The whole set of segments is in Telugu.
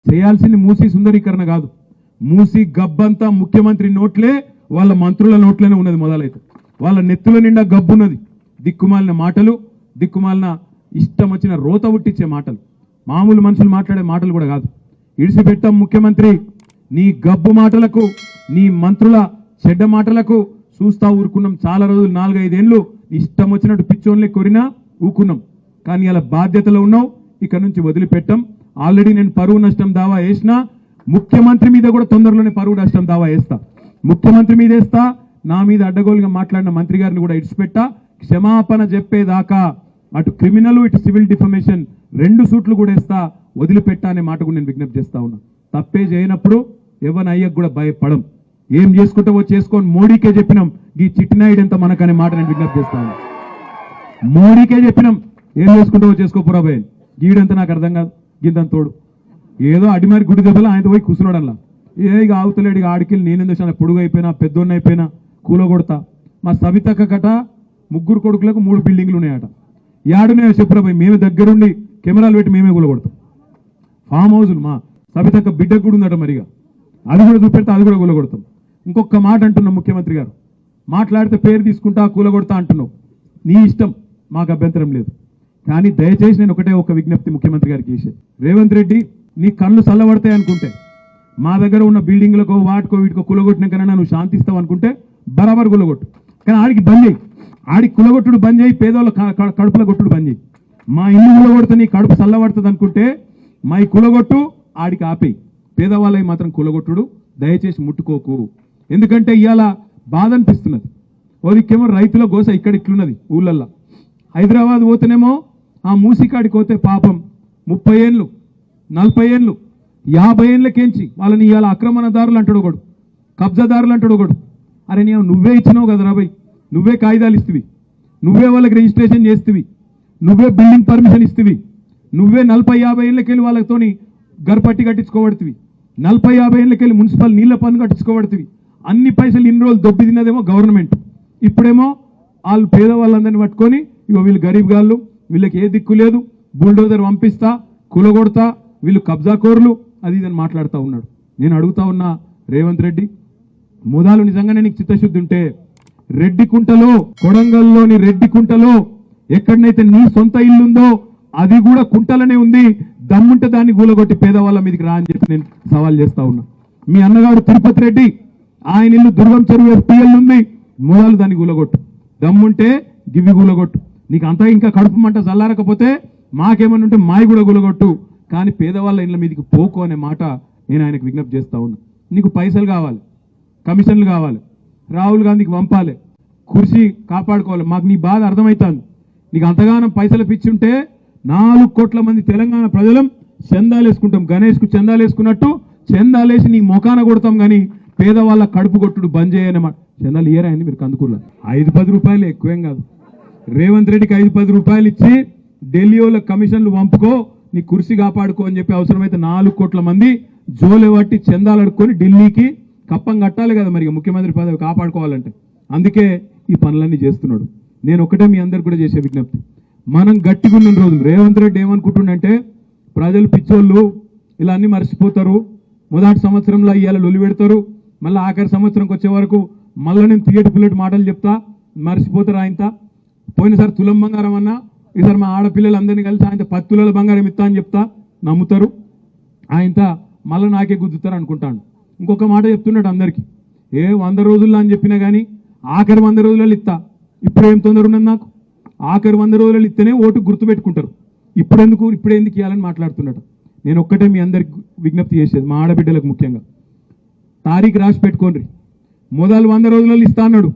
చేయాల్సింది మూసి సుందరీకరణ కాదు. మూసి గబ్బంతా ముఖ్యమంత్రి నోట్లే, వాళ్ళ మంత్రుల నోట్లోనే ఉన్నది. మొదలైతే వాళ్ళ నెత్తుల నిండా గబ్బున్నది. దిక్కుమాలిన మాటలు, దిక్కుమాలిన ఇష్టం వచ్చిన రోత ఉట్టించే మాటలు, మామూలు మనుషులు మాట్లాడే మాటలు కూడా కాదు. ఇడిసిపెట్టాం ముఖ్యమంత్రి, నీ గబ్బు మాటలకు, నీ మంత్రుల చెడ్డ మాటలకు చూస్తా ఊరుకున్నాం. చాలా రోజులు 4-5 ఏళ్ళు ఇష్టం వచ్చినట్టు పిచ్చోన్లే కొరినా ఊకున్నాం. కానీ అలా బాధ్యతలో ఉన్నావు, ఇక్కడ నుంచి వదిలిపెట్టాం. ఆల్రెడీ నేను పరువు నష్టం దావా వేసినా, ముఖ్యమంత్రి మీద కూడా తొందరలోనే పరువు నష్టం దావా వేస్తా. ముఖ్యమంత్రి మీద వేస్తా, నా మీద అడ్డగోలుగా మాట్లాడిన మంత్రి గారిని కూడా ఇడిచిపెట్టా. క్షమాపణ చెప్పేదాకా అటు క్రిమినల్ ఇటు సివిల్ డిఫమేషన్ 2 సూట్లు కూడా వేస్తా, వదిలిపెట్టా అనే మాట కూడా నేను విజ్ఞప్తి చేస్తా ఉన్నా. తప్పే చేయనప్పుడు ఎవరిని అయ్యకు కూడా భయపడం. ఏం చేసుకుంటావో చేసుకొని మోడీకే చెప్పినాం, ఈ చిట్టినాయుడు ఎంత మనకనే మాట నేను విజ్ఞప్తి చేస్తా ఉన్నా. మోడీకే చెప్పినాం, ఏం చేసుకుంటావో చేసుకోపోరా భయ, గీడంతా నాకు అర్థం కాదు. గింతంత తోడు ఏదో అడిమారి గుడి దెబ్బలు ఆయన పోయి కూర్చున్నాడు. అలా ఇక ఆవుతలేడు, ఇక ఆడికెళ్ళి నేనేందో పొడుగు అయిపోయినా పెద్దోన్న అయిపోయినా కూల కొడతా. మా సవితక్క కట 3 కొడుకులకు 3 బిల్డింగ్లు ఉన్నాయట. యాడున్నాయో చెప్పురా భయ్, మేమే దగ్గరుండి కెమెరాలు పెట్టి మేమే కూల కొడతాం. ఫామ్ హౌజులు మా సవితక్క బిడ్డకు కూడా ఉందట, మరిగా అది కూడా చూపెడితే అది కూడా కూల కొడతాం. ఇంకొక మాట అంటున్నాం, ముఖ్యమంత్రి గారు మాట్లాడితే పేరు తీసుకుంటా కూల కొడతా అంటున్నావు. నీ ఇష్టం, మాకు అభ్యంతరం లేదు. కానీ దయచేసి నేను ఒక విజ్ఞప్తి ముఖ్యమంత్రి గారికి చేసేది, రేవంత్ రెడ్డి నీ కళ్ళు చల్లబడతాయి అనుకుంటే, మా దగ్గర ఉన్న బిల్డింగ్లకో వాటికో వీటికో కులగొట్టినాకన్నా నువ్వు శాంతిస్తావు అనుకుంటే బరాబర్ కులగొట్టు. కానీ ఆడికి బంద్ చేయి, ఆడికి కులగొట్టుడు బంద్ చేయి, పేదోళ్ళ కడుపుల కొట్టుడు బంద్ చేయి. మా ఇల్లు కులగొడితే నీ కడుపు చల్లబడుతుంది అనుకుంటే మా ఈ కులగొట్టు, ఆడికి ఆపేయి. పేదవాళ్ళకి మాత్రం కులగొట్టుడు దయచేసి ముట్టుకోకు. ఎందుకంటే ఇవాళ బాధ అనిపిస్తున్నది. ఓదికేమో రైతుల గోస ఇక్కడ ఇట్లున్నది ఊళ్ళల్లో. హైదరాబాద్ పోతేనేమో ఆ మూసికాడికి పోతే పాపం 30 ఏళ్ళు 40 ఏళ్ళు 50 ఏళ్ళకేంచి వాళ్ళని ఇవాళ ఆక్రమణదారులు అంటాడు ఒకడు, కబ్జాదారులు అంటాడు ఒకడు. అరే నువ్వే ఇచ్చినావు కదా రాబోయ్, నువ్వే కాగితాలు ఇస్తువి, నువ్వే వాళ్ళకి రిజిస్ట్రేషన్ చేస్తువి, నువ్వే బిల్డింగ్ పర్మిషన్ ఇస్తువి, నువ్వే 40-50 ఏళ్ళకెళ్ళి వాళ్ళతోని గర్పట్టి కట్టించుకోబడుతుంది, 40-50 ఏళ్ళకెళ్ళి మున్సిపల్ నీళ్ల పన్ను కట్టించుకోబడుతుంది. అన్ని పైసలు ఇన్ని రోజులు దొబ్బి తిన్నదేమో గవర్నమెంట్. ఇప్పుడేమో వాళ్ళు పేదవాళ్ళందరినీ పట్టుకొని ఇగో వీళ్ళు గరీబ్ గాళ్ళు, వీళ్ళకి ఏ దిక్కు లేదు, బుల్డోజర్ పంపిస్తా, కులగొడతా, వీళ్ళు కబ్జాకోర్లు, అది ఇదని మాట్లాడుతూ ఉన్నాడు. నేను అడుగుతా ఉన్నా రేవంత్ రెడ్డి, మూదాలు నిజంగానే నీకు చిత్తశుద్ధి ఉంటే రెడ్డికుంటలో, కొడంగల్లోని రెడ్డికుంటలో ఎక్కడనైతే నీ సొంత ఇల్లుందో అది కూడా కుంటలనే ఉంది, దమ్ముంటే దాన్ని గూలగొట్టి పేదవాళ్ళ మీదకి రా అని చెప్పి నేను సవాల్ చేస్తా ఉన్నా. మీ అన్నగారు తిరుపతి రెడ్డి, ఆయన ఇల్లు దుర్గం చెరువు FPL ఉంది, మూలాలు దాన్ని గూలగొట్టు, దమ్ముంటే గివి గూలగొట్టు. నీకు అంతా ఇంకా కడుపు మంట చల్లారకపోతే మాకేమన్నా ఉంటే మాయి కూడా గూలగొట్టు, కానీ పేదవాళ్ళ ఇళ్ళ మీదకి పోకు అనే మాట నేను ఆయనకు విజ్ఞప్తి చేస్తా ఉన్నా. నీకు పైసలు కావాలి, కమిషన్లు కావాలి, రాహుల్ గాంధీకి పంపాలి, కుర్చీ కాపాడుకోవాలి. మాకు నీ బాధ అర్థమవుతుంది. నీకు అంతగానం పైసలు పిచ్చి ఉంటే 4 కోట్ల మంది తెలంగాణ ప్రజలం చందాలు వేసుకుంటాం, గణేష్కు చందాలు వేసుకున్నట్టు చందాలేసి నీ మొఖాన కొడతాం. కానీ పేదవాళ్ళ కడుపు కొట్టుడు బంద్ చేయనమాట. చందాలు ఇయ్యరాయండి మీరు కందుకూరులో, 5-10 రూపాయలు ఎక్కువేం కాదు. రేవంత్ రెడ్డికి 5-10 రూపాయలు ఇచ్చి ఢిల్లీ వాళ్ళ కమిషన్లు పంపుకో, నీ కుర్చీ కాపాడుకో అని చెప్పి అవసరమైతే 4 కోట్ల మంది జోలే పట్టి చందాలు అడుక్కొని ఢిల్లీకి కప్పం కట్టాలి కదా మరి ముఖ్యమంత్రి పదవి కాపాడుకోవాలంటే. అందుకే ఈ పనులన్నీ చేస్తున్నాడు. నేను ఒకటే మీ అందరికి కూడా చేసే విజ్ఞప్తి, మనం గట్టిగా ఉన్న రోజులు రేవంత్ రెడ్డి ఏమనుకుంటుండంటే ప్రజలు పిచ్చోళ్ళు ఇలా అన్ని మర్చిపోతారు, మొదటి సంవత్సరంలో ఇవాళ లొలి పెడతారు, మళ్ళీ ఆఖరి సంవత్సరంకి వచ్చే వరకు మళ్ళీ నేను తీయటి పుల్లటి మాటలు చెప్తా, మర్చిపోతారు. ఆయనతో పోయినసారి తులం బంగారం అన్నా, ఈసారి మా ఆడపిల్లలందరినీ కలిసి ఆయన 10 తులాల బంగారం ఇస్తా అని చెప్తా, నమ్ముతారు. ఆయనతో మళ్ళీ నాకే గుద్దుతారు అనుకుంటాను. ఇంకొక మాట చెప్తున్నాడు అందరికీ, 100 రోజుల్లో అని చెప్పినా కానీ ఆఖరి 100 రోజులలో ఇస్తా. ఇప్పుడు ఏం తొందర ఉన్నది నాకు, ఆఖరి 100 రోజులలో ఇస్తేనే ఓటు గుర్తుపెట్టుకుంటారు, ఇప్పుడెందుకు ఇవ్వాలని మాట్లాడుతున్నాడు. నేను ఒక్కటే మీ అందరికి విజ్ఞప్తి చేసేది, మా ఆడబిడ్డలకు ముఖ్యంగా తారీఖు రాసి పెట్టుకోండి. మొదలు 100 రోజులలో ఇస్తా అన్నాడు,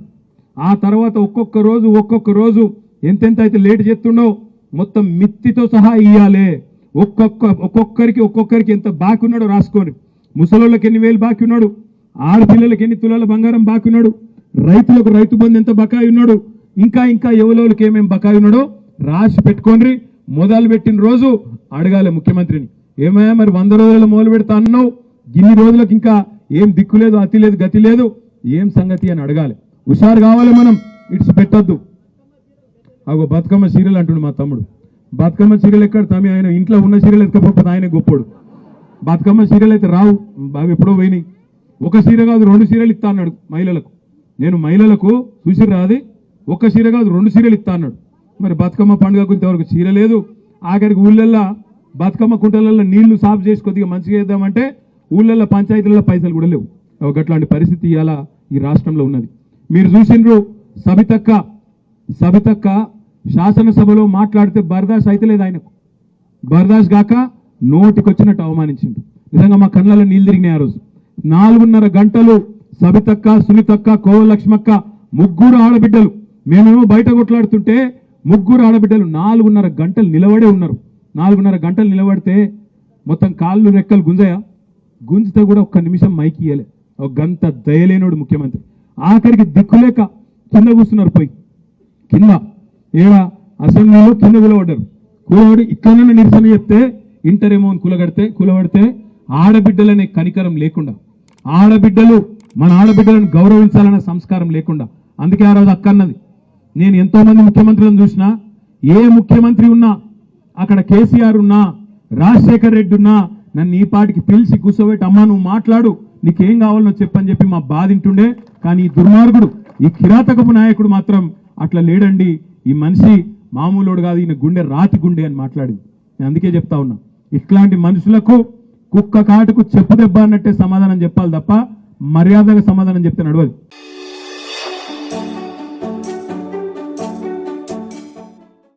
ఆ తర్వాత ఒక్కొక్క రోజు ఎంతెంత అయితే లేట్ చేస్తుండో మొత్తం మిత్తితో సహా ఇయ్యాలి. ఒక్కొక్కరికి ఎంత బాకీ ఉన్నాడో రాసుకోండి. ముసలోళ్ళకి ఎన్ని వేలు బాకీ ఉన్నాడు, ఆడపిల్లలకి ఎన్ని తులాల బంగారం బాకీ ఉన్నాడు, రైతులకు రైతు బంధు ఎంత బకాయి ఉన్నాడు, ఇంకా ఎవరికి ఏమేమి బకాయి ఉన్నాడో రాసి పెట్టుకోండి. మొదలు పెట్టిన రోజు అడగాలి ముఖ్యమంత్రిని, ఏమయ్యా మరి 100 రోజుల మొదలు పెడతా అన్నావు, ఇన్ని రోజులకు ఇంకా ఏం దిక్కు లేదు, అతి లేదు, గతి లేదు, ఏం సంగతి అని అడగాలి. హుషారు కావాలి, మనం ఇట్స్ పెట్టద్దు. అగో బతుకమ్మ సీరియల్ అంటుండు మా తమ్ముడు, బతుకమ్మ సీరియల్ ఎక్కడ తమ్మి, ఆయన ఇంట్లో ఉన్న సీరియల్ ఎత్తుకపోతే ఆయన గొప్పడు. బతుకమ్మ చీరలు అయితే రావు, బాగా ఎప్పుడో పోయినాయి. ఒక చీర కాదు 2 చీరలు ఇస్తా అన్నాడు మహిళలకు. నేను మహిళలకు చూసి రాది, ఒక చీర కాదు 2 చీరలు ఇస్తా అన్నాడు. మరి బతుకమ్మ పండుగకు ఇంతవరకు చీర లేదు. ఆఖరికి ఊళ్ళల్లో బతుకమ్మ కుంటలలో నీళ్లు సాఫ్ చేసి కొద్దిగా మంచిగా చేద్దామంటే ఊళ్ళల్లో పంచాయతీలలో పైసలు కూడా లేవు. అట్లాంటి పరిస్థితి ఇవాళ ఈ రాష్ట్రంలో ఉన్నది. మీరు చూసిండ్రు సబితక్క శాసనసభలో మాట్లాడితే బర్దాష్ అయితే లేదు ఆయనకు. బర్దాష్ గాక నోటికొచ్చినట్టు అవమానించిండు. నిజంగా మా కళ్ళలో నీళ్ళు తిరిగినాయి ఆ రోజు. 4.5 గంటలు సబితక్క, సునీతక్క, కోవలక్ష్మక్క ముగ్గురు ఆడబిడ్డలు, మేమేమో బయట కొట్లాడుతుంటే ముగ్గురు ఆడబిడ్డలు 4.5 గంటలు నిలబడే ఉన్నారు. 4.5 గంటలు నిలబడితే మొత్తం కాళ్ళు రెక్కలు గుంజితే కూడా ఒక్క నిమిషం మైకి ఇయ్యలే. ఒక గంట దయలేనోడు ముఖ్యమంత్రి. ఆఖరికి దిక్కులేక కింద కూర్చున్నారు. పోయి కింద అసెంబ్లీలో కింద కూలబడ్డారు. కూలబడి ఇక్కడనే నిరసన చెప్తే ఇంటరేమో కూలబడితే ఆడబిడ్డలనే కనికరం లేకుండా, మన ఆడబిడ్డలను గౌరవించాలనే సంస్కారం లేకుండా, అందుకే ఆ రోజు అక్కన్నది, నేను ఎంతో మంది ముఖ్యమంత్రులను చూసినా, ఏ ముఖ్యమంత్రి ఉన్నా అక్కడ కేసీఆర్ ఉన్నా, రాజశేఖర్ రెడ్డి ఉన్నా నన్ను ఈ పాటికి పిలిచి కూర్చోబెట్టి అమ్మా నువ్వు మాట్లాడు, నీకేం కావాలనో చెప్పని చెప్పి మా బాధింటుండే. కానీ ఈ దుర్మార్గుడు, ఈ కిరాతకపు నాయకుడు మాత్రం అట్లా లేడండి. ఈ మనిషి మామూలుడు కాదు, ఈయన గుండె రాతి గుండె అని మాట్లాడింది. నేను అందుకే చెప్తా ఉన్నా, ఇట్లాంటి మనుషులకు కుక్క కాటుకు చెప్పు దెబ్బ అన్నట్టే సమాధానం చెప్పాలి తప్ప మర్యాదగా సమాధానం చెప్తే నడవదు.